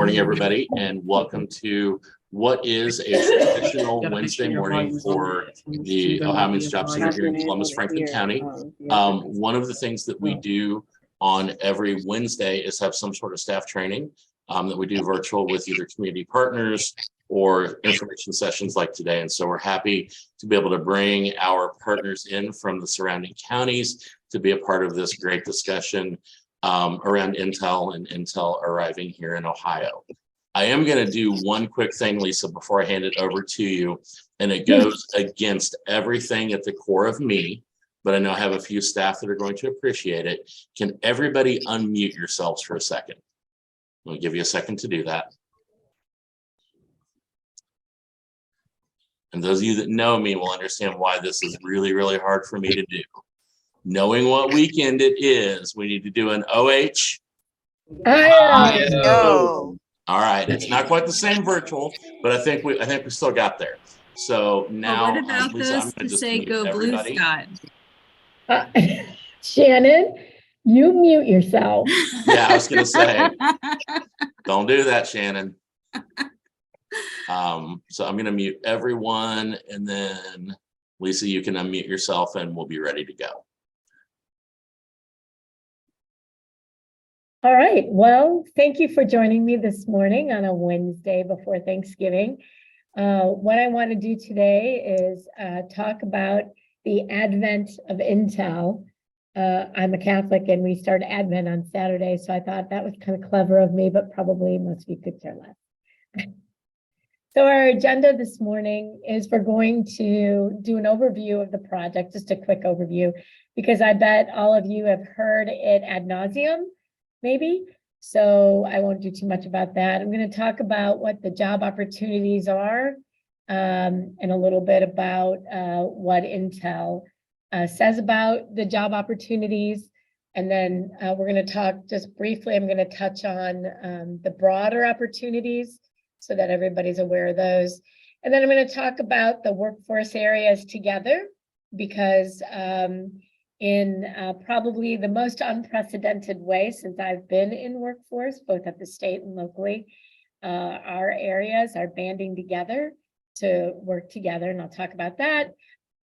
morning, everybody, and welcome to what is a traditional Wednesday morning for the Ohio Means Job Center here in Columbus, Franklin County. One of the things that we do on every Wednesday is have some sort of staff training that we do virtual with either community partners or information sessions like today. And so we're happy to be able to bring our partners in from the surrounding counties to be a part of this great discussion around Intel and Intel arriving here in Ohio. I am going to do one quick thing, Lisa, before I hand it over to you, and it goes against everything at the core of me, but I know I have a few staff that are going to appreciate it. Can everybody unmute yourselves for a second? I'll give you a second to do that. And those of you that know me will understand why this is really, really hard for me to do. Knowing what weekend it is, we need to do an OH. Oh. All right, it's not quite the same virtual, but I think we still got there. So now, what about Lisa, I'm those going to to say go blue, Scott? Shannon, you mute yourself. Yeah, I was going to say, don't do that, Shannon. So I'm going to mute everyone, and then Lisa, you can unmute yourself, and we'll be ready to go. All right. Well, thank you for joining me this morning on a Wednesday before Thanksgiving. What I want to do today is talk about the advent of Intel. I'm a Catholic and we start Advent on Saturday, so I thought that was kind of clever of me, but probably most of you could care less. So our agenda this morning is we're going to do an overview of the project, just a quick overview, because I bet all of you have heard it ad nauseum, maybe. So I won't do too much about that. I'm going to talk about what the job opportunities are and a little bit about what Intel says about the job opportunities. And then we're going to talk just briefly, I'm going to touch on the broader opportunities so that everybody's aware of those. And then I'm going to talk about the workforce areas together because in probably the most unprecedented way since I've been in workforce, both at the state and locally, our areas are banding together to work together, and I'll talk about that.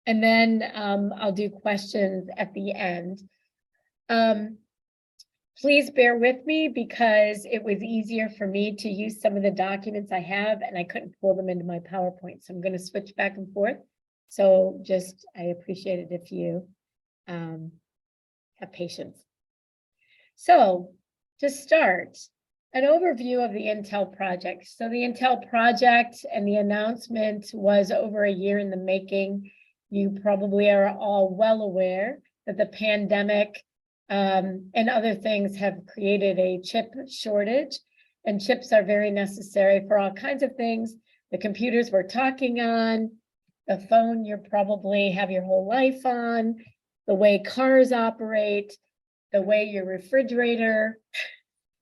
And then I'll do questions at the end. Please bear with me because it was easier for me to use some of the documents I have and I couldn't pull them into my PowerPoint. So I'm going to switch back and forth. So just, I appreciate it if you have patience. So to start, an overview of the Intel project. So the Intel project and the announcement was over a year in the making. You probably are all well aware that the pandemic and other things have created a chip shortage, and chips are very necessary for all kinds of things. The computers we're talking on, the phone you probably have your whole life on, the way cars operate, the way your refrigerator,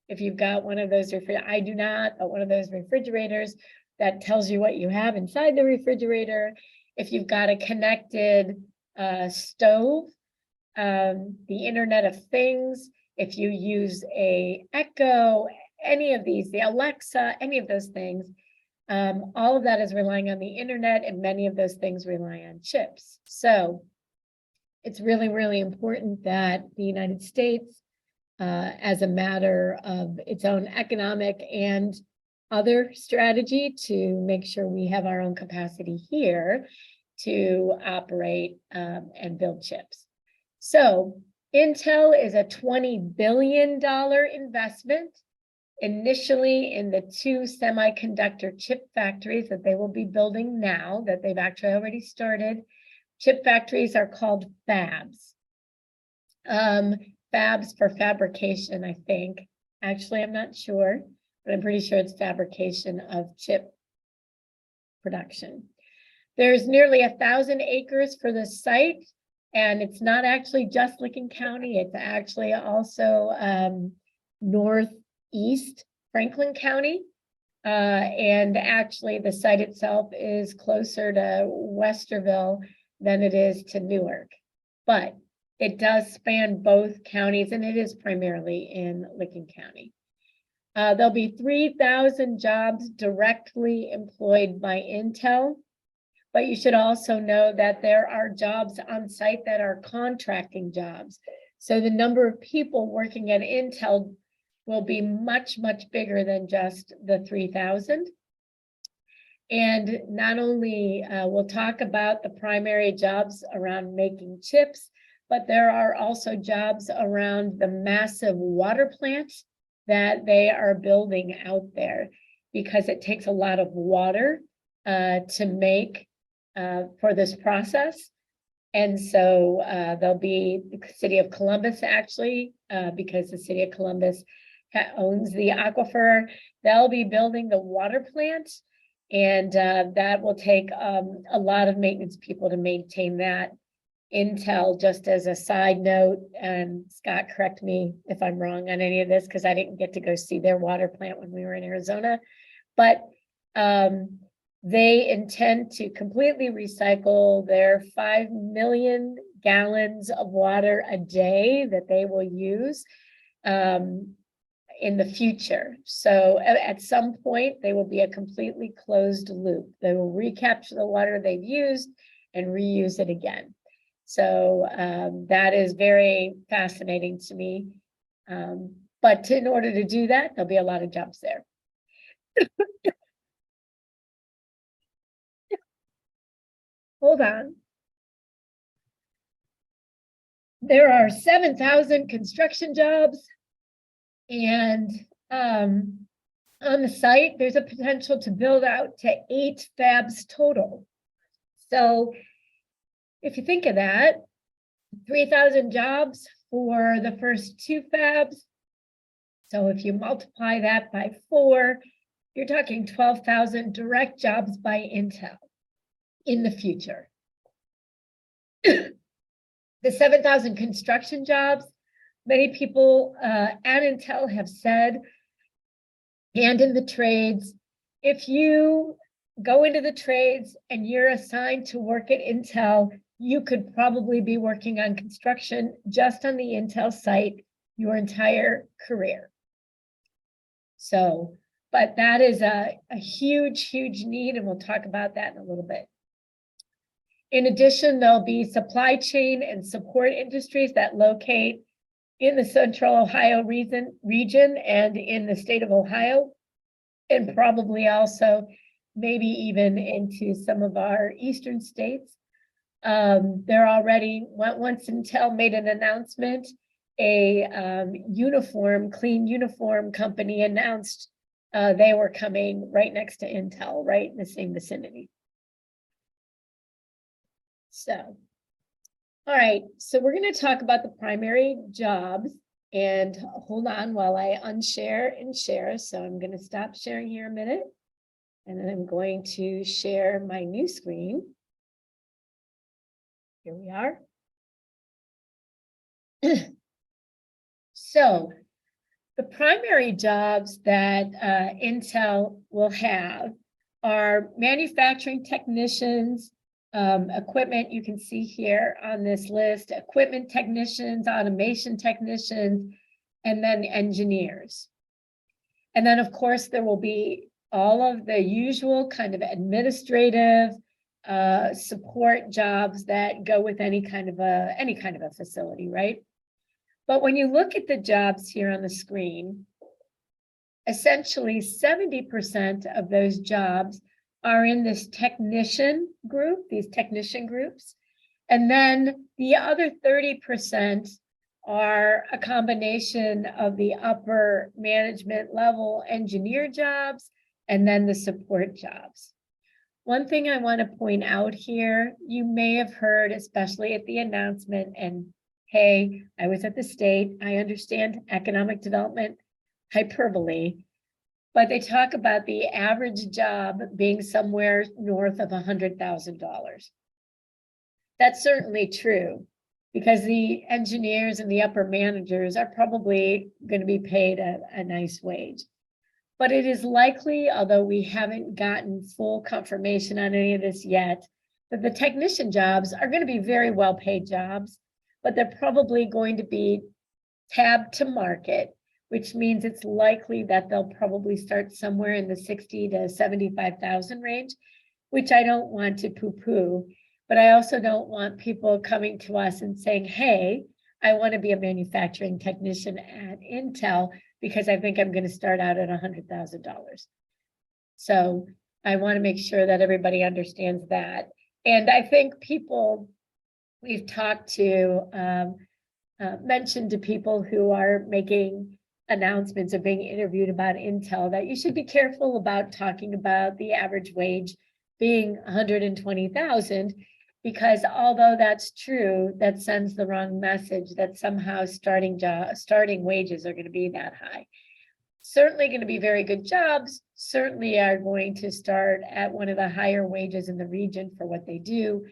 if you've got one of those, I do not, but one of those refrigerators that tells you what you have inside the refrigerator. If you've got a connected stove, the Internet of Things, if you use a Echo, any of these, the Alexa, any of those things, all of that is relying on the internet, and many of those things rely on chips. So it's really, really important that the United States, as a matter of its own economic and other strategy to make sure we have our own capacity here to operate and build chips. So Intel is a $20 billion investment initially in the 2 semiconductor chip factories that they will be building now, that they've actually already started. Chip factories are called fabs. Fabs for fabrication, I think. Actually, I'm not sure, but I'm pretty sure it's fabrication of chip production. There's nearly 1,000 acres for the site, and it's not actually just Licking County. It's actually also northeast Franklin County. And actually the site itself is closer to Westerville than it is to Newark. But it does span both counties, and it is primarily in Licking County. There'll be 3,000 jobs directly employed by Intel. But you should also know that there are jobs on site that are contracting jobs. So the number of people working at Intel will be much, much bigger than just the 3,000. And not only we'll talk about the primary jobs around making chips, but there are also jobs around the massive water plants that they are building out there, because it takes a lot of water to make for this process. And so there'll be the city of Columbus, actually, because the city of Columbus owns the aquifer. They'll be building the water plant, and that will take a lot of maintenance people to maintain that. Intel, just as a side note, and Scott, correct me if I'm wrong on any of this, because I didn't get to go see their water plant when we were in Arizona, but they intend to completely recycle their 5 million gallons of water a day that they will use in the future. So at some point, they will be a completely closed loop. They will recapture the water they've used and reuse it again. So that is very fascinating to me. But in order to do that, there'll be a lot of jobs there. Hold on. There are 7,000 construction jobs, and on the site, there's a potential to build out to 8 fabs total. So if you think of that, 3,000 jobs for the first 2 fabs. So if you multiply that by 4, you're talking 12,000 direct jobs by Intel in the future. The 7,000 construction jobs, many people at Intel have said, and in the trades, if you go into the trades and you're assigned to work at Intel, you could probably be working on construction just on the Intel site your entire career. So, but that is a huge, huge need, and we'll talk about that in a little bit. In addition, there'll be supply chain and support industries that locate in the Central Ohio region and in the state of Ohio, and probably also maybe even into some of our eastern states. They're already, once Intel made an announcement, a clean uniform company announced they were coming right next to Intel, right in the same vicinity. So, all right, so we're going to talk about the primary jobs, and hold on while I unshare and share. So I'm going to stop sharing here a minute, and then I'm going to share my new screen. Here we are. So the primary jobs that Intel will have are manufacturing technicians, equipment, you can see here on this list, equipment technicians, automation technicians, and then engineers. And then of course there will be all of the usual kind of administrative support jobs that go with any kind of a facility, right? But when you look at the jobs here on the screen, essentially 70% of those jobs are in this technician group, these technician groups. And then the other 30% are a combination of the upper management level engineer jobs and then the support jobs. One thing I want to point out here, you may have heard, especially at the announcement, and hey, I was at the state, I understand economic development hyperbole, but they talk about the average job being somewhere north of $100,000. That's certainly true, because the engineers and the upper managers are probably going to be paid a nice wage. But it is likely, although we haven't gotten full confirmation on any of this yet, that the technician jobs are going to be very well paid jobs, but they're probably going to be tabbed to market, which means it's likely that they'll probably start somewhere in the 60 to 75,000 range, which I don't want to poo-poo, but I also don't want people coming to us and saying, hey, I want to be a manufacturing technician at Intel because I think I'm going to start out at $100,000. So I want to make sure that everybody understands that. And I think people we've talked to, mentioned to people who are making announcements or being interviewed about Intel that you should be careful about talking about the average wage being 120,000, because although that's true, that sends the wrong message that somehow starting wages are going to be that high. Certainly going to be very good jobs, certainly are going to start at one of the higher wages in the region for what they do,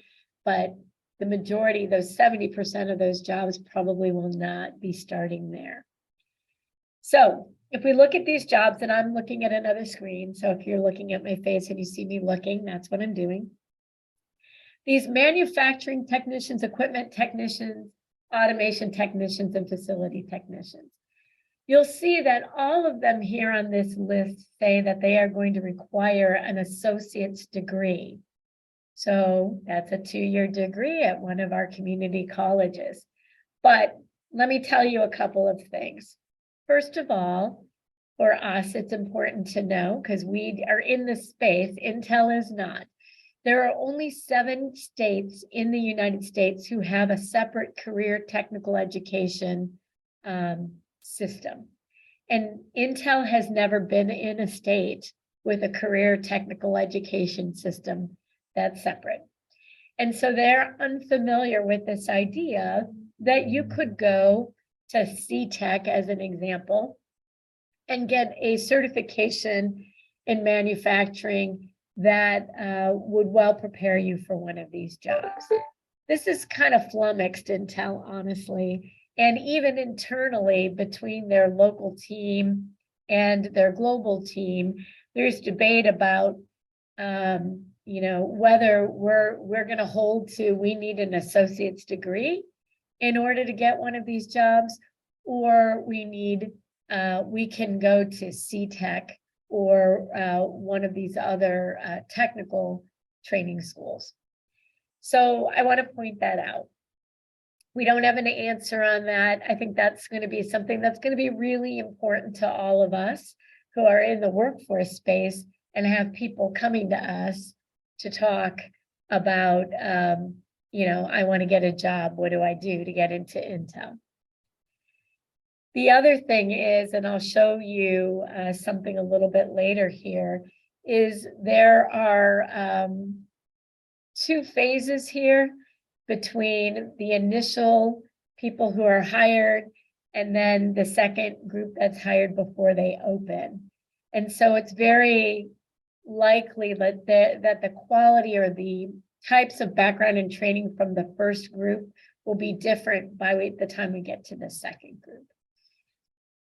but the majority, those 70% of those jobs probably will not be starting there. So if we look at these jobs, and I'm looking at another screen, so if you're looking at my face and you see me looking, that's what I'm doing. These manufacturing technicians, equipment technicians, automation technicians, and facility technicians. You'll see that all of them here on this list say that they are going to require an associate's degree. So that's a 2-year degree at one of our community colleges. But let me tell you a couple of things. First of all, for us, it's important to know, because we are in the space, Intel is not. There are only 7 states in the United States who have a separate career technical education system. And Intel has never been in a state with a career technical education system that's separate. And so they're unfamiliar with this idea that you could go to CTech, as an example, and get a certification in manufacturing that would well prepare you for one of these jobs. This is kind of flummoxed Intel, honestly. And even internally between their local team and their global team, there's debate about whether we're going to hold to we need an associate's degree in order to get one of these jobs, or we can go to CTech or one of these other technical training schools. So I want to point that out. We don't have an answer on that. I think that's going to be something that's going to be really important to all of us who are in the workforce space and have people coming to us to talk about, I want to get a job. What do I do to get into Intel? The other thing is, and I'll show you something a little bit later here, is there are 2 phases here between the initial people who are hired and then the second group that's hired before they open. And so it's very likely that the quality or the types of background and training from the first group will be different by the time we get to the second group.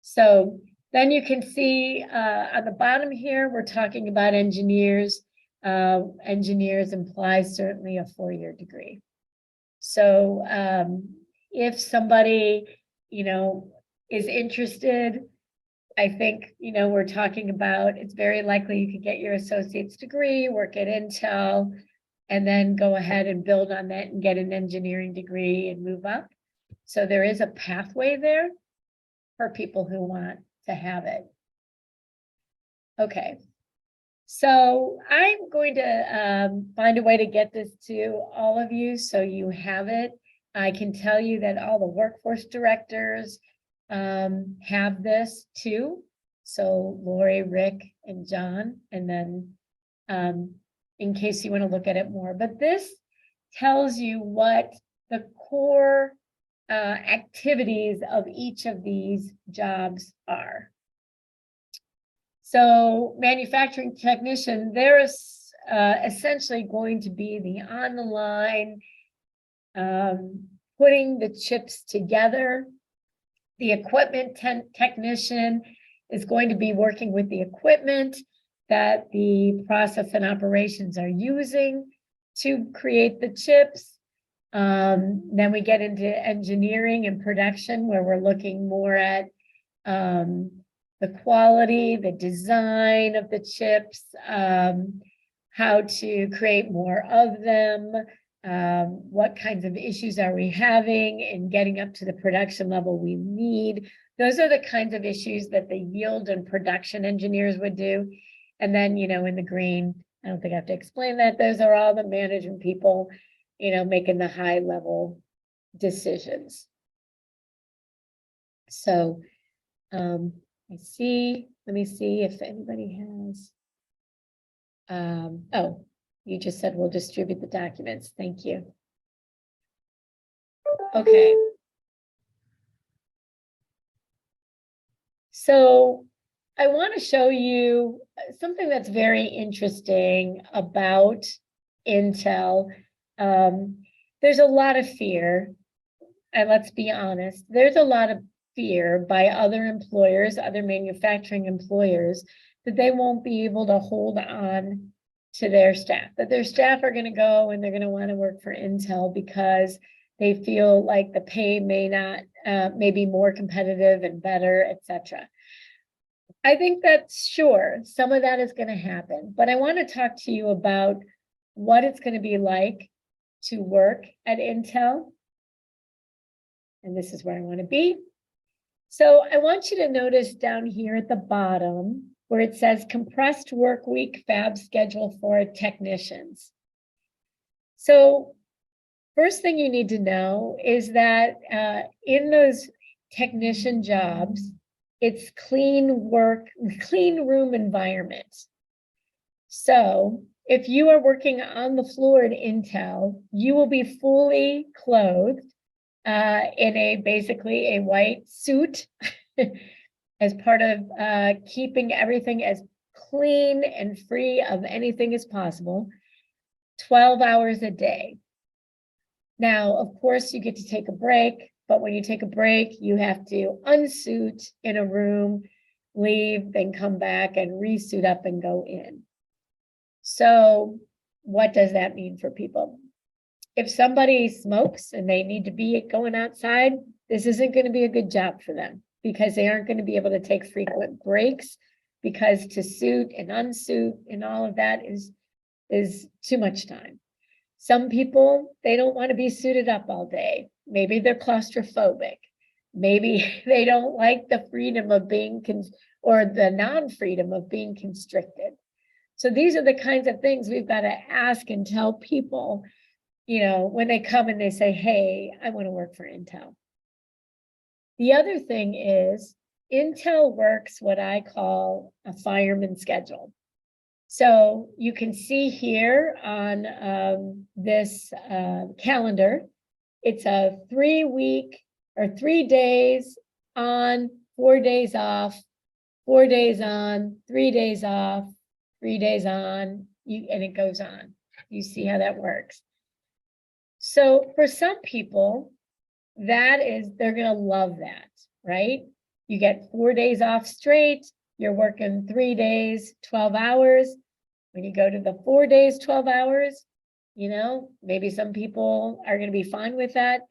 So then you can see on the bottom here, we're talking about engineers. Engineers implies certainly a 4-year degree. So if somebody, is interested, I think, we're talking about, it's very likely you could get your associate's degree, work at Intel, and then go ahead and build on that and get an engineering degree and move up. So there is a pathway there for people who want to have it. Okay. So I'm going to find a way to get this to all of you so you have it. I can tell you that all the workforce directors have this too. So Lori, Rick, and John, and then in case you want to look at it more. But this tells you what the core activities of each of these jobs are. So manufacturing technician, there is essentially going to be the on the line, putting the chips together. The equipment technician is going to be working with the equipment that the process and operations are using to create the chips. Then we get into engineering and production, where we're looking more at the quality, the design of the chips, how to create more of them, what kinds of issues are we having in getting up to the production level we need. Those are the kinds of issues that the yield and production engineers would do. And then, in the green, I don't think I have to explain that. Those are all the management people, making the high level decisions. So let me see if anybody has. Oh, you just said we'll distribute the documents. Thank you. Okay. So I want to show you something that's very interesting about Intel. There's a lot of fear, and let's be honest, there's a lot of fear by other employers, other manufacturing employers, that they won't be able to hold on to their staff, that their staff are going to go and they're going to want to work for Intel because they feel like the pay may be more competitive and better, etc. I think that's sure, some of that is going to happen, but I want to talk to you about what it's going to be like to work at Intel. And this is where I want to be. So I want you to notice down here at the bottom where it says compressed work week fab schedule for technicians. So first thing you need to know is that in those technician jobs, it's clean room environment. So if you are working on the floor at Intel, you will be fully clothed in basically a white suit as part of keeping everything as clean and free of anything as possible, 12 hours a day. Now, of course, you get to take a break, but when you take a break, you have to unsuit in a room, leave, then come back and re-suit up and go in. So what does that mean for people? If somebody smokes and they need to be going outside, this isn't going to be a good job for them because they aren't going to be able to take frequent breaks, because to suit and unsuit and all of that is too much time. Some people, they don't want to be suited up all day. Maybe they're claustrophobic. Maybe they don't like the freedom of being, or the non-freedom of being constricted. So these are the kinds of things we've got to ask and tell people, when they come and they say, hey, I want to work for Intel. The other thing is Intel works what I call a fireman schedule. So you can see here on this calendar, it's a 3-week or 3 days on, 4 days off, 4 days on, 3 days off, 3 days on, and it goes on. You see how that works. So for some people, they're going to love that, right? You get 4 days off straight, you're working 3 days, 12 hours. When you go to the 4 days, 12 hours, maybe some people are going to be fine with that,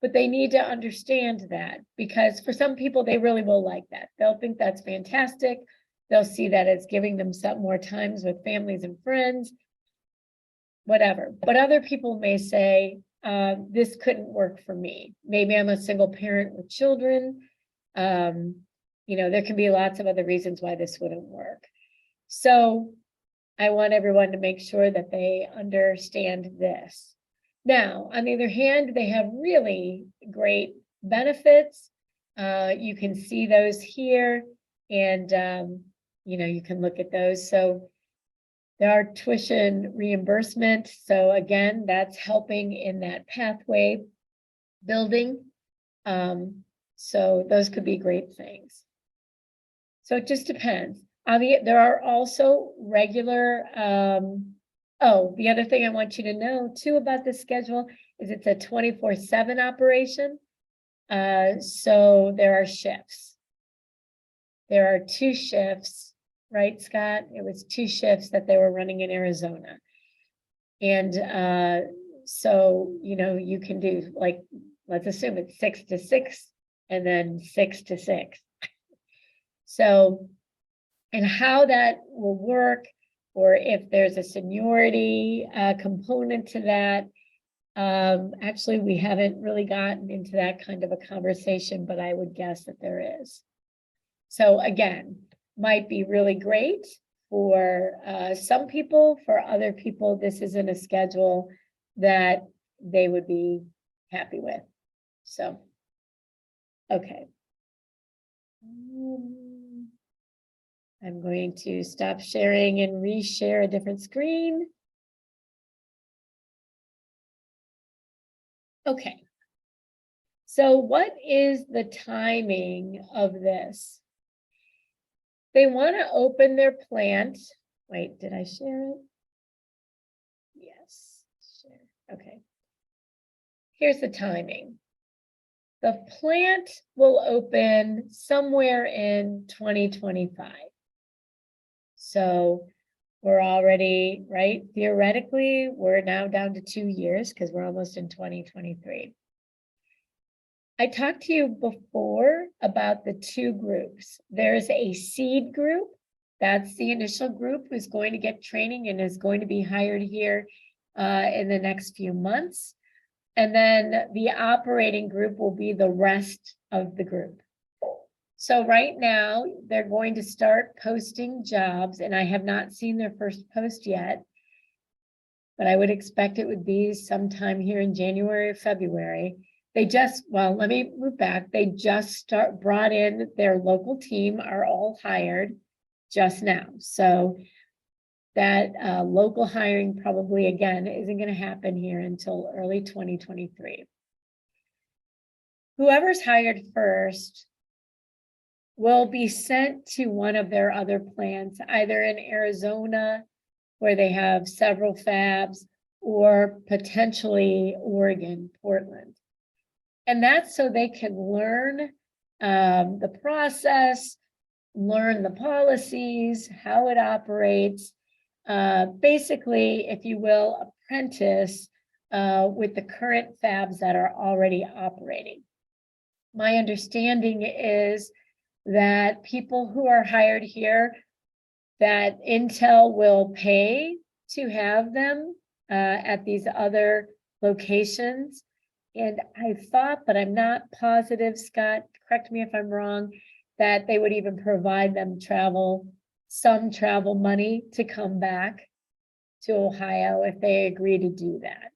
but they need to understand that, because for some people, they really will like that. They'll think that's fantastic. They'll see that as giving them some more times with families and friends, whatever. But other people may say, this couldn't work for me. Maybe I'm a single parent with children. There can be lots of other reasons why this wouldn't work. So I want everyone to make sure that they understand this. Now, on the other hand, they have really great benefits. You can see those here, and you can look at those. So there are tuition reimbursement. So again, that's helping in that pathway building. So those could be great things. So it just depends. There are also regular, the other thing I want you to know too about this schedule is it's a 24/7 operation. So there are shifts. There are 2 shifts, right, Scott? It was 2 shifts that they were running in Arizona. And so, you can do, like, let's assume it's 6 to 6 and then 6 to 6. So, and how that will work, or if there's a seniority component to that. Actually, we haven't really gotten into that kind of a conversation, but I would guess that there is. So again, might be really great for some people. For other people, this isn't a schedule that they would be happy with. So, okay. I'm going to stop sharing and reshare a different screen. Okay. So what is the timing of this? They want to open their plant. Wait, did I share it? Yes, share. Okay. Here's the timing. The plant will open somewhere in 2025. So we're already, right? Theoretically, we're now down to 2 years because we're almost in 2023. I talked to you before about the two groups. There's a seed group. That's the initial group who's going to get training and is going to be hired here in the next few months. And then the operating group will be the rest of the group. So right now, they're going to start posting jobs, and I have not seen their first post yet, but I would expect it would be sometime here in January or February. They just, well, let me move back. They just brought in their local team, are all hired just now. So that local hiring probably, again, isn't going to happen here until early 2023. Whoever's hired first will be sent to one of their other plants, either in Arizona, where they have several fabs, or potentially Oregon, Portland. And that's so they can learn the process, learn the policies, how it operates, basically, if you will, apprentice with the current fabs that are already operating. My understanding is that people who are hired here, that Intel will pay to have them at these other locations. And I thought, but I'm not positive, Scott, correct me if I'm wrong, that they would even provide them some travel money to come back to Ohio if they agree to do that.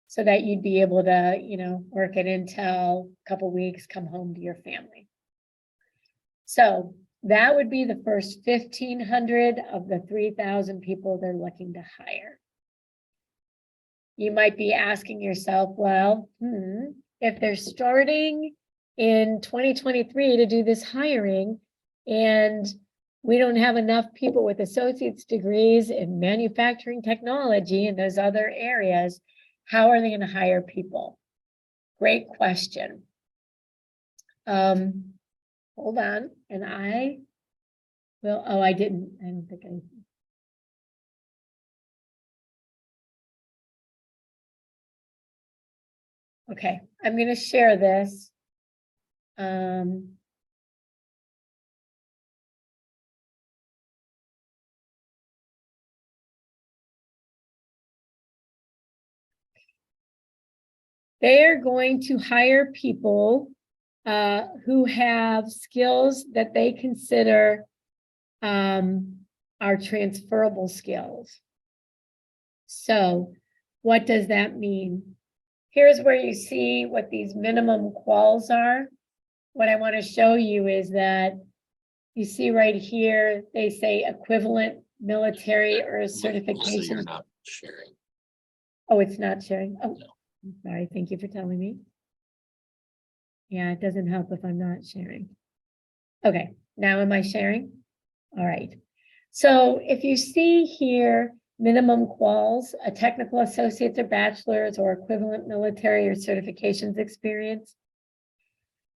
So that you'd be able to, you know, work at Intel a couple weeks, come home to your family. So that would be the first 1,500 of the 3,000 people they're looking to hire. You might be asking yourself, well, if they're starting in 2023 to do this hiring and we don't have enough people with associate's degrees in manufacturing technology and those other areas, how are they going to hire people? Great question. Hold on, and I will, I don't think I. Okay, I'm going to share this. They are going to hire people who have skills that they consider are transferable skills. So what does that mean? Here's where you see what these minimum quals are. What I want to show you is that you see right here, they say equivalent military or certification. So you're not sharing. Oh, it's not sharing. Oh, no. I'm sorry. Thank you for telling me. Yeah, it doesn't help if I'm not sharing. Okay, now am I sharing? All right. So if you see here, minimum quals, a technical associate's or bachelor's or equivalent military or certifications experience.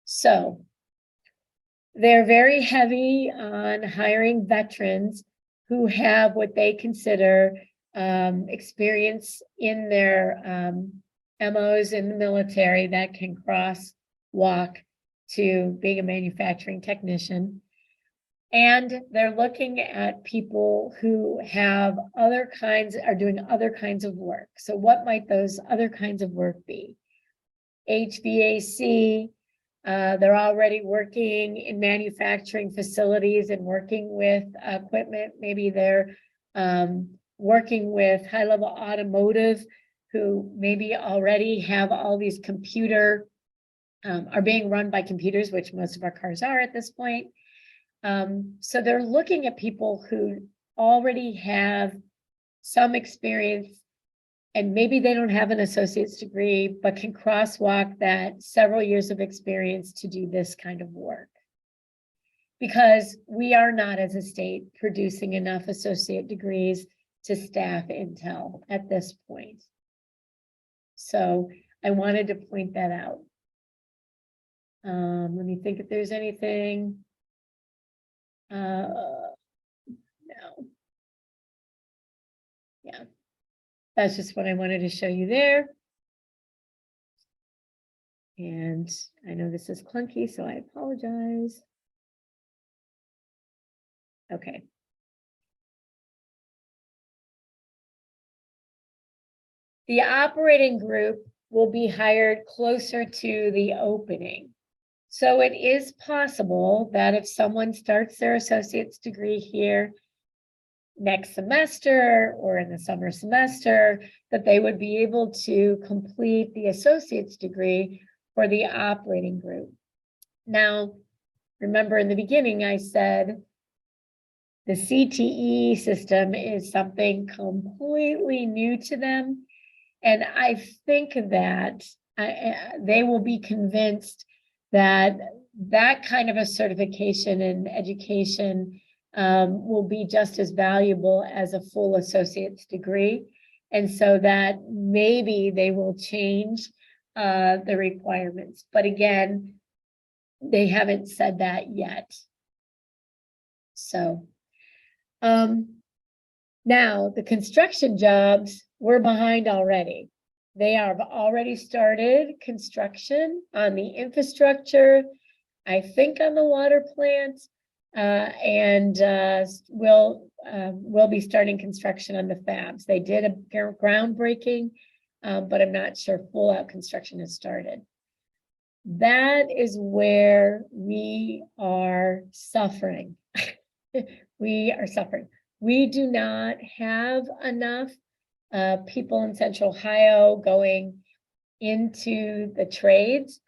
So they're very heavy on hiring veterans who have what they consider experience in their MOs in the military that can crosswalk to being a manufacturing technician. And they're looking at people who have are doing other kinds of work. So what might those other kinds of work be? HVAC, they're already working in manufacturing facilities and working with equipment. Maybe they're working with high-level automotive, who maybe already have all these are being run by computers, which most of our cars are at this point. So they're looking at people who already have some experience, and maybe they don't have an associate's degree, but can crosswalk that several years of experience to do this kind of work. Because we are not, as a state, producing enough associate degrees to staff Intel at this point. So I wanted to point that out. Let me think if there's anything. No. Yeah, that's just what I wanted to show you there. And I know this is clunky, so I apologize. Okay. The operating group will be hired closer to the opening. So it is possible that if someone starts their associate's degree here next semester or in the summer semester, that they would be able to complete the associate's degree for the operating group. Now, remember in the beginning, I said the CTE system is something completely new to them. And I think that they will be convinced that that kind of a certification and education will be just as valuable as a full associate's degree. And so that maybe they will change the requirements. But again, they haven't said that yet. So now the construction jobs, we're behind already. They have already started construction on the infrastructure, I think on the water plant, and we'll be starting construction on the fabs. They did a groundbreaking, but I'm not sure full out construction has started. That is where we are suffering. We are suffering. We do not have enough people in Central Ohio going into the trades,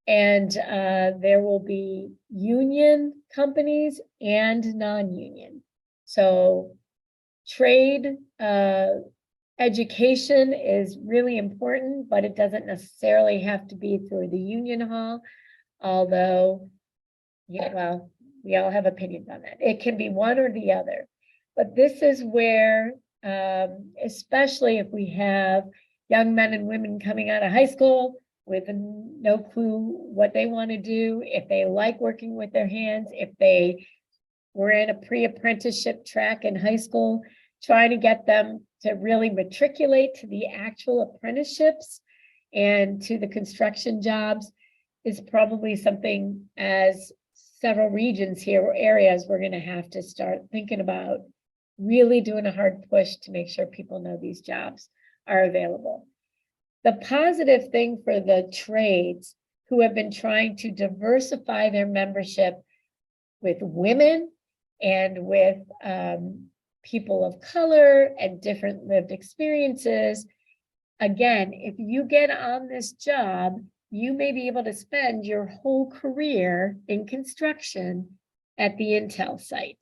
and there will be union companies and non-union. So trade education is really important, but it doesn't necessarily have to be through the union hall, although, yeah, well, we all have opinions on that. It can be one or the other, but this is where especially if we have young men and women coming out of high school with no clue what they want to do, if they like working with their hands, if they were in a pre-apprenticeship track in high school, trying to get them to really matriculate to the actual apprenticeships and to the construction jobs is probably something, as several regions here or areas, we're going to have to start thinking about really doing a hard push to make sure people know these jobs are available. The positive thing for the trades who have been trying to diversify their membership with women and with people of color and different lived experiences, again, if you get on this job, you may be able to spend your whole career in construction at the Intel site.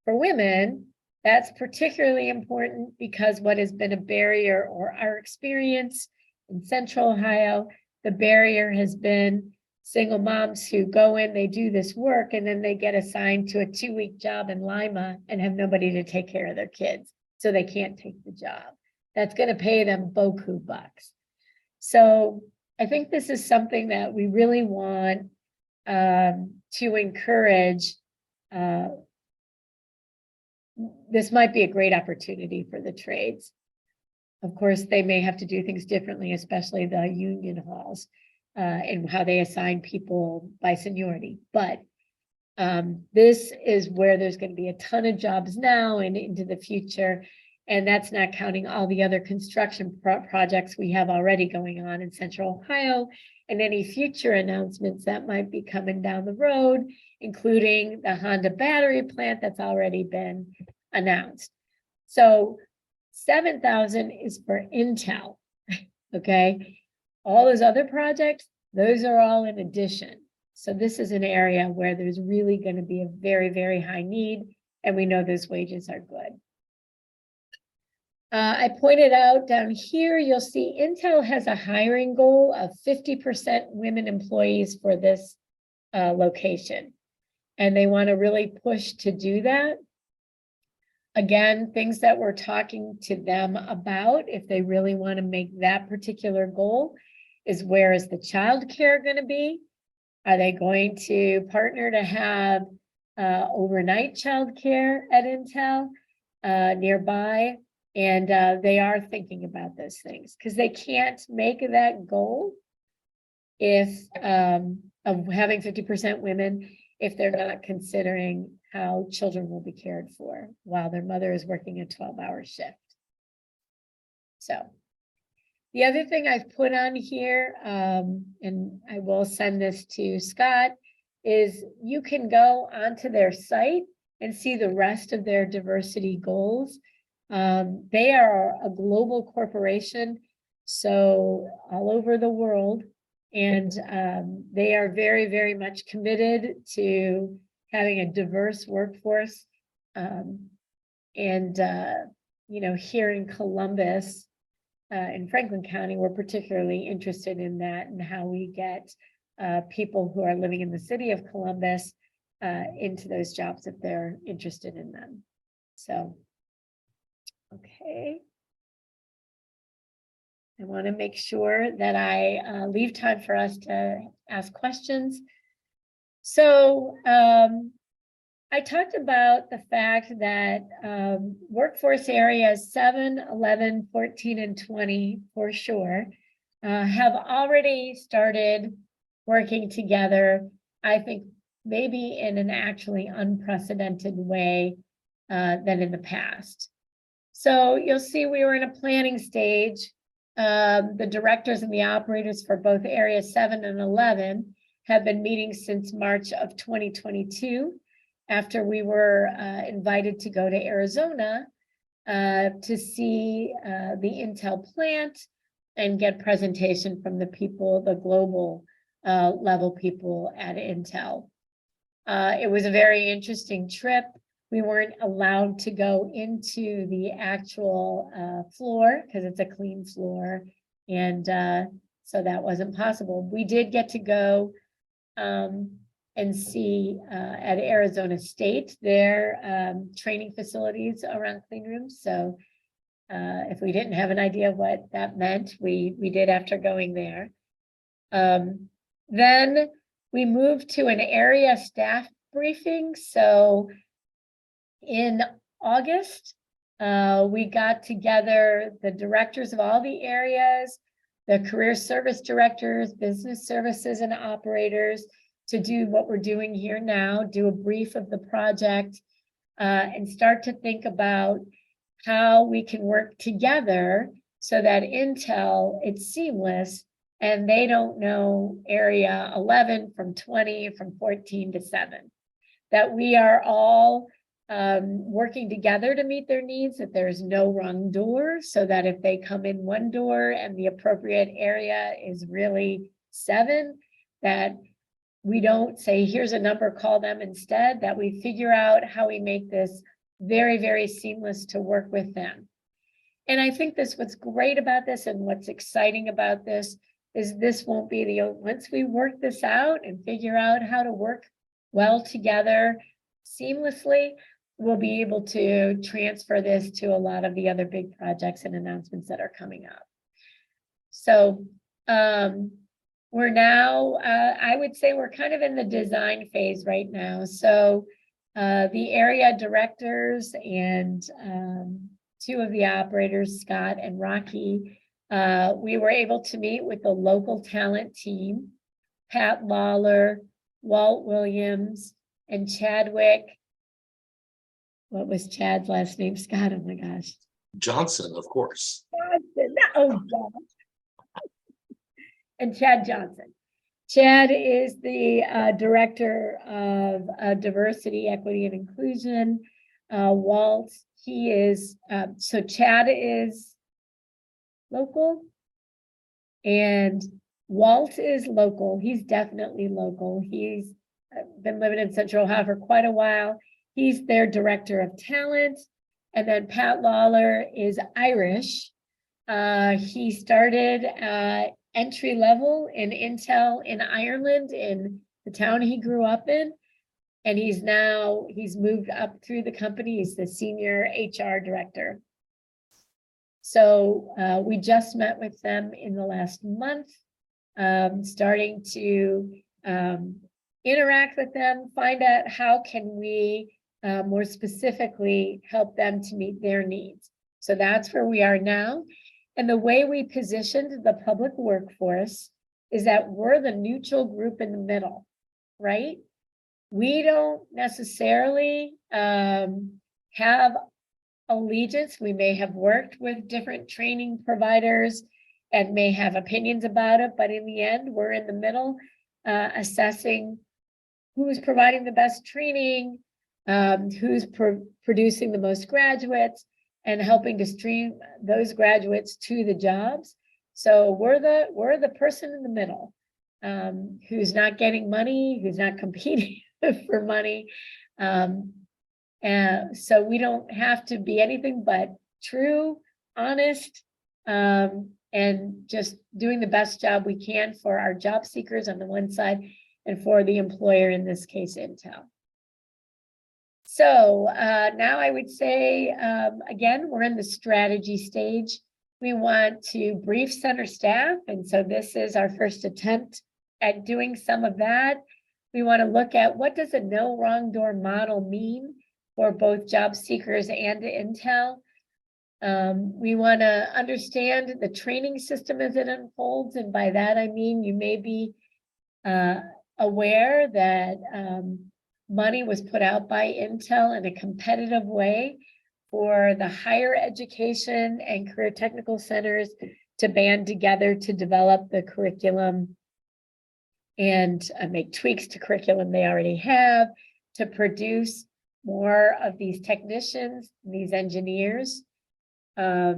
For women, that's particularly important because what has been a barrier, or our experience in Central Ohio, the barrier has been single moms who go in, they do this work, and then they get assigned to a 2-week job in Lima and have nobody to take care of their kids. So they can't take the job. That's going to pay them beaucoup bucks. So I think this is something that we really want to encourage. This might be a great opportunity for the trades. Of course, they may have to do things differently, especially the union halls and how they assign people by seniority. But This is where there's going to be a ton of jobs now and into the future. And that's not counting all the other construction projects we have already going on in Central Ohio and any future announcements that might be coming down the road, including the Honda battery plant that's already been announced. So 7,000 is for Intel, okay? All those other projects, those are all in addition. So this is an area where there's really going to be a very, very high need, and we know those wages are good. I pointed out down here, you'll see Intel has a hiring goal of 50% women employees for this location. And they want to really push to do that. Again, things that we're talking to them about, if they really want to make that particular goal, is where is the childcare going to be? Are they going to partner to have overnight childcare at Intel nearby? And they are thinking about those things because they can't make that goal if of having 50% women if they're not considering how children will be cared for while their mother is working a 12-hour shift. So the other thing I've put on here, and I will send this to Scott, is you can go onto their site and see the rest of their diversity goals. They are a global corporation, so all over the world, and they are very, very much committed to having a diverse workforce. You know, here in Columbus, in Franklin County, we're particularly interested in that and how we get people who are living in the city of Columbus into those jobs if they're interested in them. So, okay. I want to make sure that I leave time for us to ask questions. So I talked about the fact that workforce areas 7, 11, 14, and 20 for sure have already started working together, I think maybe in an actually unprecedented way than in the past. So you'll see we were in a planning stage. The directors and the operators for both areas 7 and 11 have been meeting since March of 2022, after we were invited to go to Arizona to see the Intel plant and get presentation from the people, the global level people at Intel. It was a very interesting trip. We weren't allowed to go into the actual floor because it's a clean floor. And so that wasn't possible. We did get to go and see at Arizona State their training facilities around clean rooms. So if we didn't have an idea of what that meant, we did after going there. Then we moved to an area staff briefing. So in August, we got together the directors of all the areas, the career service directors, business services and operators, to do what we're doing here now, do a brief of the project, and start to think about how we can work together so that Intel, it's seamless, and they don't know area 11 from 20, from 14 to 7. That we are all working together to meet their needs, that there's no wrong door, so that if they come in one door and the appropriate area is really 7, that we don't say, here's a number, call them instead, that we figure out how we make this very, very seamless to work with them. And I think what's great about this and what's exciting about this is this won't be once we work this out and figure out how to work well together seamlessly, we'll be able to transfer this to a lot of the other big projects and announcements that are coming up. So we're now, I would say we're kind of in the design phase right now. So the area directors and 2 of the operators, Scott and Rocky, we were able to meet with the local talent team, Pat Lawler, Walt Williams, and Chadwick. What was Chad's last name? Scott, oh my gosh. Johnson, of course. Johnson. Oh, God. And Chad Johnson. Chad is the Director of Diversity, Equity, and Inclusion. Walt, he is, so Chad is local and Walt is local. He's definitely local. He's been living in Central Ohio for quite a while. He's their Director of Talent. And then Pat Lawler is Irish. He started entry level in Intel in Ireland, in the town he grew up in. And he's moved up through the company. He's the Senior HR Director. So we just met with them in the last month, starting to interact with them, find out how can we more specifically help them to meet their needs. So that's where we are now. And the way we positioned the public workforce is that we're the neutral group in the middle, right? We don't necessarily have allegiance. We may have worked with different training providers and may have opinions about it, but in the end, we're in the middle, assessing who's providing the best training, who's producing the most graduates, and helping to stream those graduates to the jobs. So we're the person in the middle, who's not getting money, who's not competing for money. And so we don't have to be anything but true, honest, and just doing the best job we can for our job seekers on the one side and for the employer, in this case, Intel. So now I would say, again, we're in the strategy stage. We want to brief center staff. And so this is our first attempt at doing some of that. We want to look at what does a no wrong door model mean for both job seekers and Intel. We want to understand the training system as it unfolds. And by that, I mean, you may be aware that money was put out by Intel in a competitive way for the higher education and career technical centers to band together to develop the curriculum and make tweaks to curriculum they already have, to produce more of these technicians, these engineers. How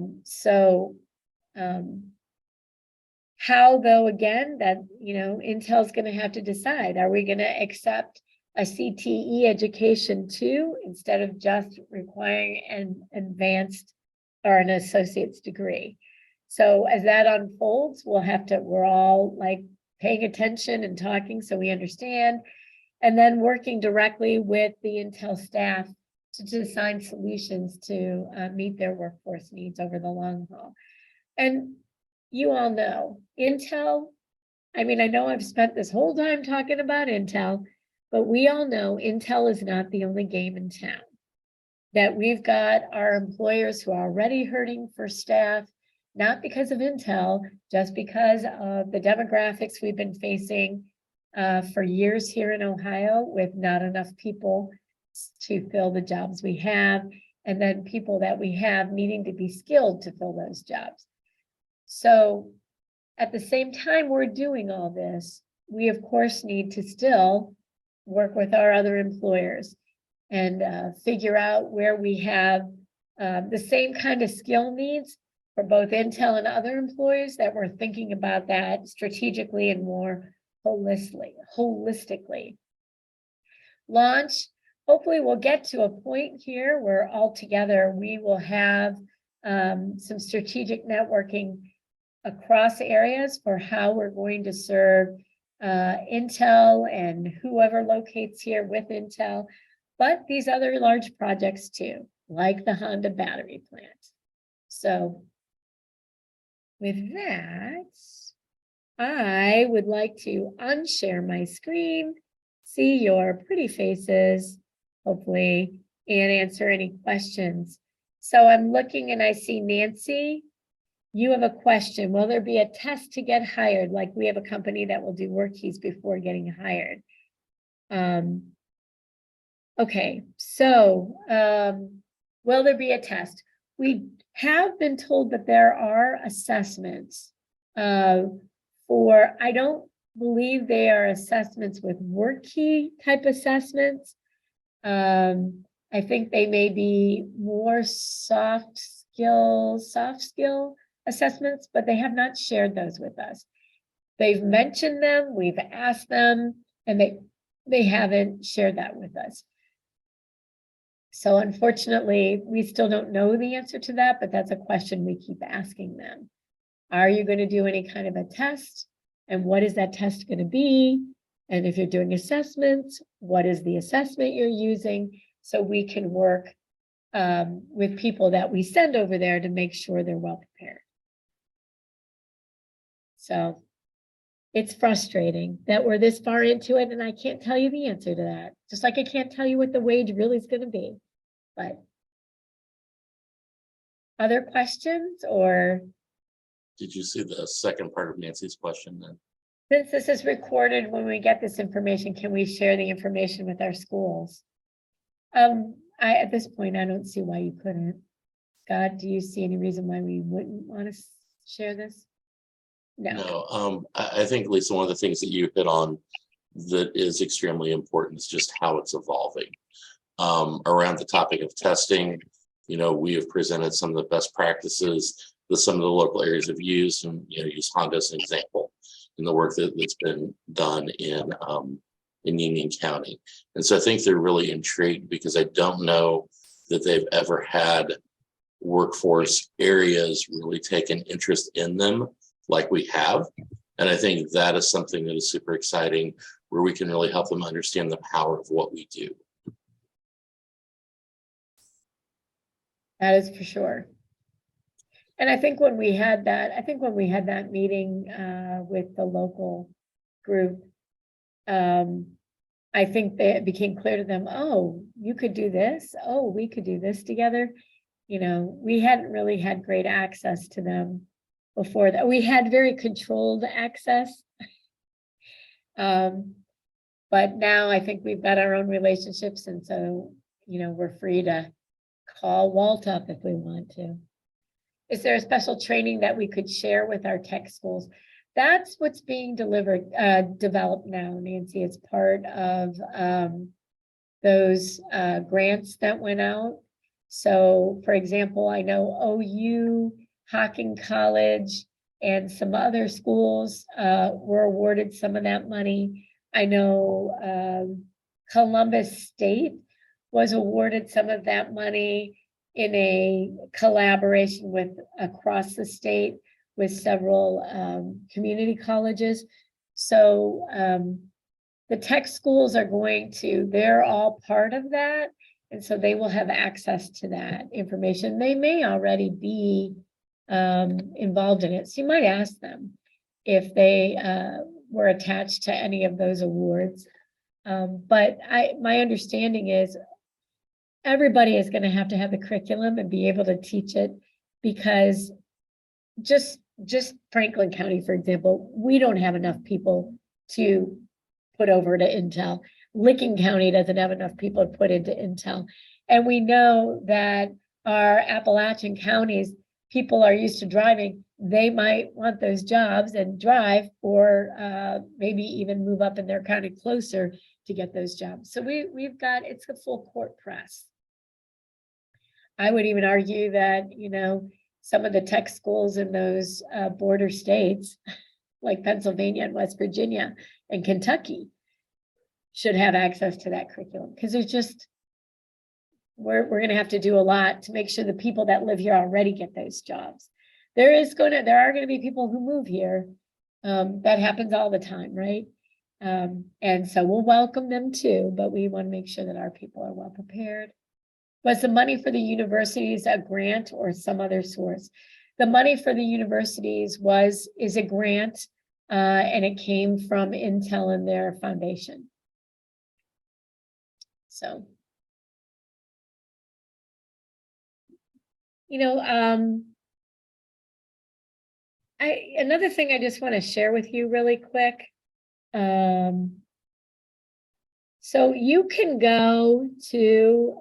though, again, that, Intel's going to have to decide, are we going to accept a CTE education too, instead of just requiring an advanced or an associate's degree? So as that unfolds, we're all like paying attention and talking so we understand, and then working directly with the Intel staff to design solutions to meet their workforce needs over the long haul. And you all know, Intel, I mean, I know I've spent this whole time talking about Intel, but we all know Intel is not the only game in town. That we've got our employers who are already hurting for staff, not because of Intel, just because of the demographics we've been facing for years here in Ohio, with not enough people to fill the jobs we have, and then people that we have needing to be skilled to fill those jobs. So at the same time we're doing all this, we of course need to still work with our other employers and figure out where we have the same kind of skill needs for both Intel and other employers, that we're thinking about that strategically and more holistically. Launch, hopefully we'll get to a point here where all together we will have some strategic networking across areas for how we're going to serve Intel and whoever locates here with Intel, but these other large projects too, like the Honda battery plant. So with that, I would like to unshare my screen, see your pretty faces, hopefully, and answer any questions. So I'm looking and I see Nancy. You have a question. Will there be a test to get hired? Like we have a company that will do work keys before getting hired. Okay, so will there be a test? We have been told that there are assessments I don't believe they are assessments with work key type assessments. I think they may be more soft skill assessments, but they have not shared those with us. They've mentioned them, we've asked them, and they haven't shared that with us. So unfortunately, we still don't know the answer to that, but that's a question we keep asking them. Are you going to do any kind of a test? And what is that test going to be? And if you're doing assessments, what is the assessment you're using? So we can work with people that we send over there to make sure they're well prepared. So it's frustrating that we're this far into it and I can't tell you the answer to that. Just like I can't tell you what the wage really is going to be. But other questions or? Did you see the second part of Nancy's question then? Since this is recorded, when we get this information, can we share the information with our schools? At this point, I don't see why you couldn't. Scott, do you see any reason why we wouldn't want to share this? No, I think, Lisa, one of the things that you hit on that is extremely important is just how it's evolving. Around the topic of testing, you know, we have presented some of the best practices that some of the local areas have used, and you know, use Honda as an example in the work that's been done in Union County. And so I think they're really intrigued because I don't know that they've ever had workforce areas really take an interest in them like we have. And I think that is something that is super exciting, where we can really help them understand the power of what we do. That is for sure. And I think when we had that meeting with the local group, I think that it became clear to them, oh, you could do this. Oh, we could do this together. You know, we hadn't really had great access to them before that. We had very controlled access. But now I think we've got our own relationships. And so, you know, we're free to call Walt up if we want to. Is there a special training that we could share with our tech schools? That's what's being developed now, Nancy. It's part of those grants that went out. So, for example, I know OU, Hocking College, and some other schools were awarded some of that money. I know Columbus State was awarded some of that money in a collaboration with across the state with several community colleges. So the tech schools are they're all part of that. And so they will have access to that information. They may already be involved in it. So you might ask them if they were attached to any of those awards. But my understanding is everybody is going to have the curriculum and be able to teach it, because just Franklin County, for example, we don't have enough people to put over to Intel. Licking County doesn't have enough people to put into Intel. And we know that our Appalachian counties, people are used to driving. They might want those jobs and drive, or maybe even move up in their county closer to get those jobs. So it's a full court press. I would even argue that, you know, some of the tech schools in those border states, like Pennsylvania and West Virginia and Kentucky, should have access to that curriculum, because we're going to have to do a lot to make sure the people that live here already get those jobs. There are going to be people who move here. That happens all the time, right? And so we'll welcome them too, but we want to make sure that our people are well prepared. Was the money for the universities a grant or some other source? The money for the universities is a grant, and it came from Intel and their foundation. So, you know, another thing I just want to share with you really quick. So you can go to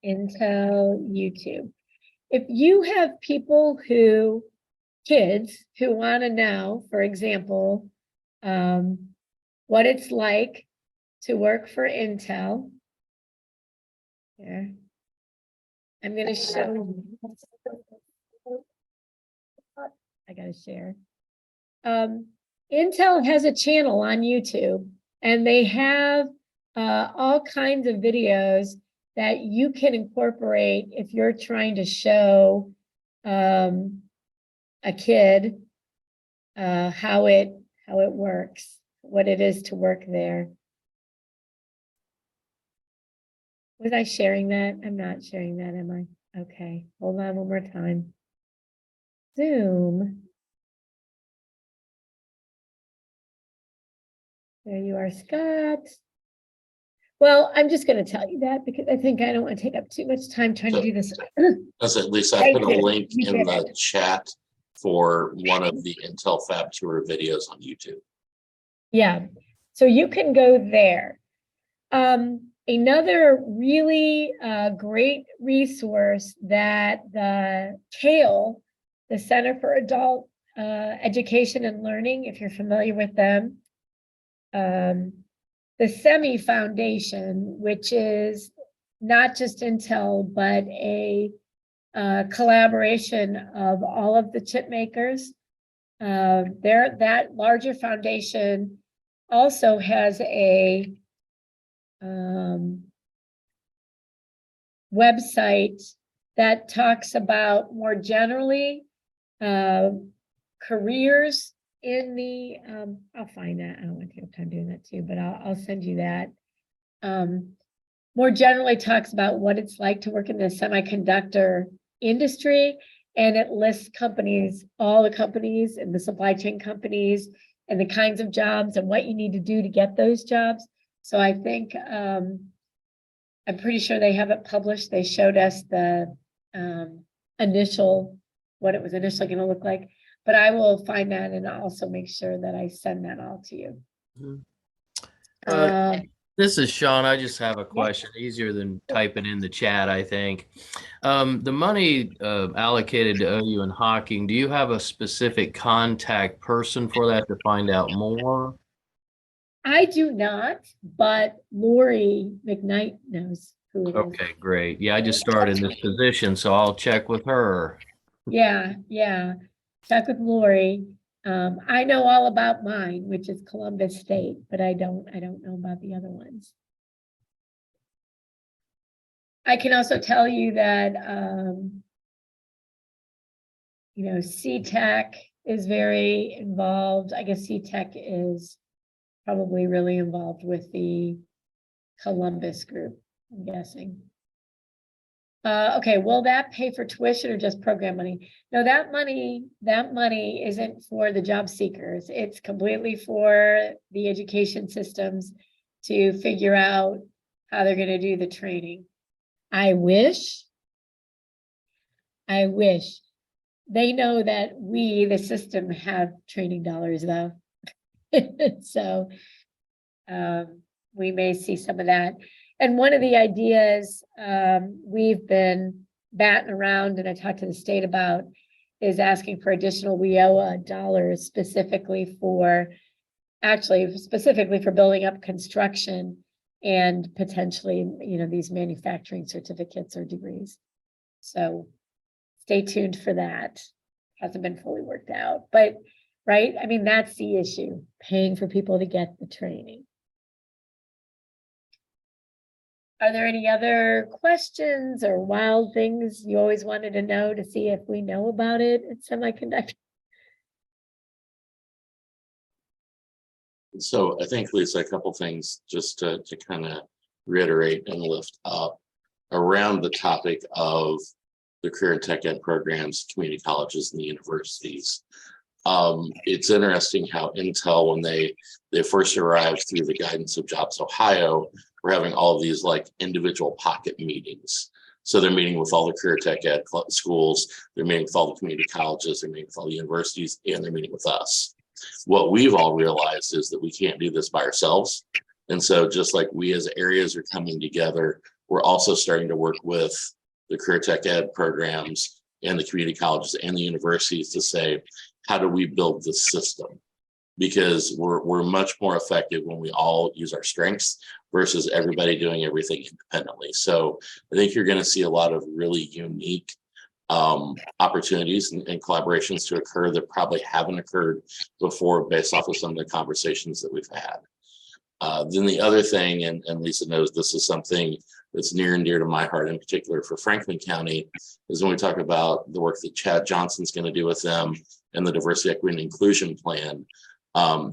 Intel YouTube. If you have kids who want to know, for example, what it's like to work for Intel. Here. I'm going to show you. I got to share. Intel has a channel on YouTube, and they have all kinds of videos that you can incorporate if you're trying to show a kid how it works, what it is to work there. Was I sharing that? I'm not sharing that, am I? Okay, hold on one more time. Zoom. There you are, Scott. Well, I'm just going to tell you that because I think I don't want to take up too much time trying to do this. That's at least I put a link in the chat for one of the Intel Fab Tour videos on YouTube. Yeah, so you can go there. Another really great resource that the CALE, the Center for Adult Education and Learning, if you're familiar with them, the SEMI Foundation, which is not just Intel, but a collaboration of all of the chip makers. That larger foundation also has a website that talks about more generally careers in the I'll find that. I don't want to take up time doing that too, but I'll send you that. More generally talks about what it's like to work in the semiconductor industry, and it lists companies, all the companies and the supply chain companies and the kinds of jobs and what you need to do to get those jobs. So I think I'm pretty sure they have it published. They showed us the what it was initially going to look like. But I will find that and also make sure that I send that all to you. This is Sean. I just have a question, easier than typing in the chat, I think. The money allocated to OU and Hocking, do you have a specific contact person for that to find out more? I do not, but Lori McKnight knows who it is. Okay, great. Yeah, I just started in this position, so I'll check with her. Yeah. Check with Lori. I know all about mine, which is Columbus State, but I don't know about the other ones. I can also tell you that CTEC is very involved. I guess CTEC is probably really involved with the Columbus group, I'm guessing. Okay, will that pay for tuition or just program money? No, that money isn't for the job seekers. It's completely for the education systems to figure out how they're going to do the training. I wish they know that we, the system, have training dollars though. So we may see some of that. And one of the ideas we've been batting around, and I talked to the state about, is asking for additional WIOA dollars specifically for building up construction and potentially, these manufacturing certificates or degrees. So stay tuned for that. Hasn't been fully worked out, but right? I mean, that's the issue, paying for people to get the training. Are there any other questions or wild things you always wanted to know to see if we know about it at Semiconductor? So I think, Lisa, a couple things just to kind of reiterate and lift up around the topic of the career and tech ed programs, community colleges, and the universities. It's interesting how Intel, when they first arrived through the guidance of Jobs Ohio, we're having all of these like individual pocket meetings. So they're meeting with all the career tech ed schools, they're meeting with all the community colleges, they're meeting with all the universities, and they're meeting with us. What we've all realized is that we can't do this by ourselves. And so just like we as areas are coming together, we're also starting to work with the career tech ed programs and the community colleges and the universities to say, how do we build this system? Because we're much more effective when we all use our strengths versus everybody doing everything independently. So I think you're going to see a lot of really unique opportunities and collaborations to occur that probably haven't occurred before based off of some of the conversations that we've had. Then the other thing, and Lisa knows this is something that's near and dear to my heart, in particular for Franklin County, is when we talk about the work that Chad Johnson's going to do with them and the diversity, equity, and inclusion plan.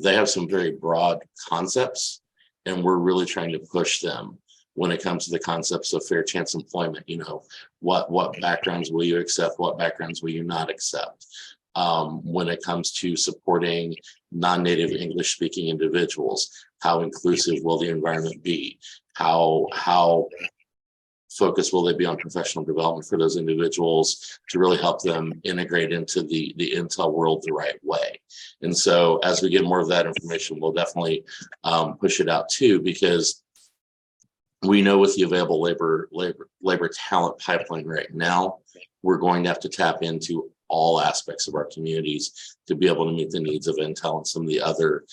They have some very broad concepts, and we're really trying to push them when it comes to the concepts of fair chance employment. You know, what backgrounds will you accept? What backgrounds will you not accept? When it comes to supporting non-native English speaking individuals, how inclusive will the environment be? How focused will they be on professional development for those individuals to really help them integrate into the Intel world the right way? And so as we get more of that information, we'll definitely push it out too, because we know with the available labor talent pipeline right now, we're going to have to tap into all aspects of our communities to be able to meet the needs of Intel and some of the other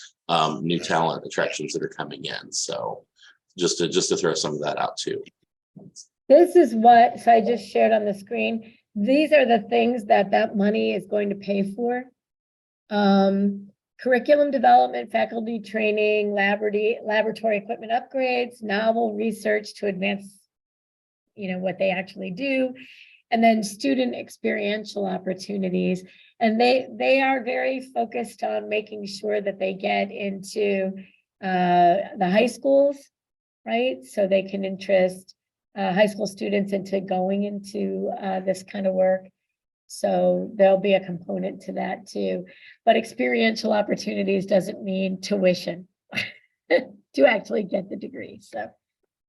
new talent attractions that are coming in. So just to throw some of that out too. This is what, so I just shared on the screen. These are the things that money is going to pay for. Curriculum development, faculty training, laboratory equipment upgrades, novel research to advance, you know, what they actually do, and then student experiential opportunities. And they are very focused on making sure that they get into the high schools, right? So they can interest high school students into going into this kind of work. So there'll be a component to that too. But experiential opportunities doesn't mean tuition to actually get the degree. So,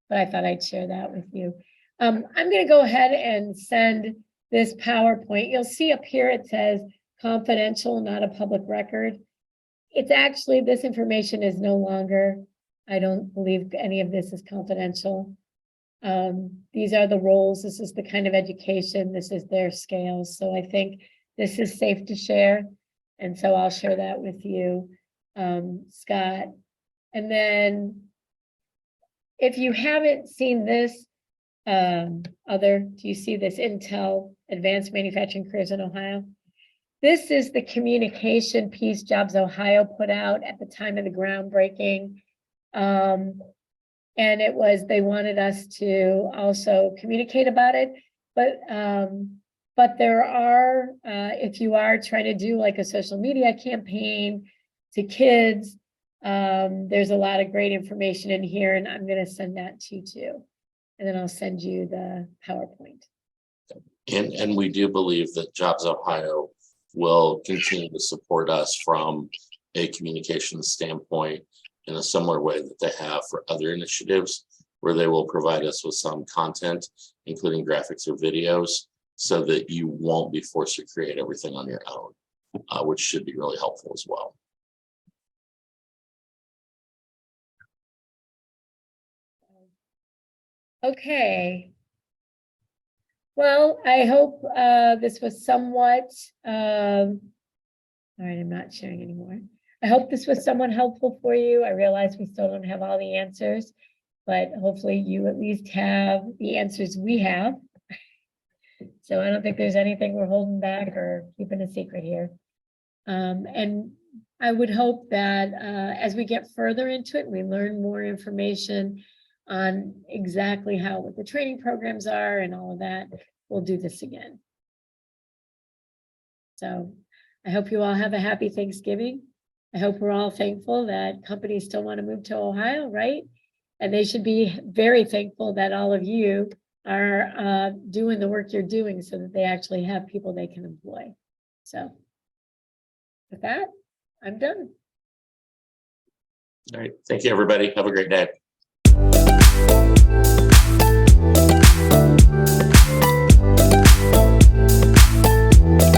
but I thought I'd share that with you. I'm going to go ahead and send this PowerPoint. You'll see up here it says confidential, not a public record. It's actually, this information is no longer, I don't believe any of this is confidential. These are the roles. This is the kind of education. This is their scale. So I think this is safe to share. And so I'll share that with you, Scott. And then if you haven't seen this, do you see this Intel Advanced Manufacturing Careers in Ohio? This is the communication piece Jobs Ohio put out at the time of the groundbreaking. And it was, they wanted us to also communicate about it, but there are, if you are trying to do like a social media campaign to kids, there's a lot of great information in here, and I'm going to send that to you too. And then I'll send you the PowerPoint. And we do believe that Jobs Ohio will continue to support us from a communications standpoint in a similar way that they have for other initiatives, where they will provide us with some content, including graphics or videos, so that you won't be forced to create everything on your own, which should be really helpful as well. Okay. Well, I hope this was somewhat, all right, I'm not sharing anymore. I hope this was somewhat helpful for you. I realize we still don't have all the answers, but hopefully you at least have the answers we have. So I don't think there's anything we're holding back or keeping a secret here. And I would hope that as we get further into it, we learn more information on exactly what the training programs are and all of that, we'll do this again. So I hope you all have a happy Thanksgiving. I hope we're all thankful that companies still want to move to Ohio, right? And they should be very thankful that all of you are doing the work you're doing so that they actually have people they can employ. So with that, I'm done. All right. Thank you, everybody. Have a great day.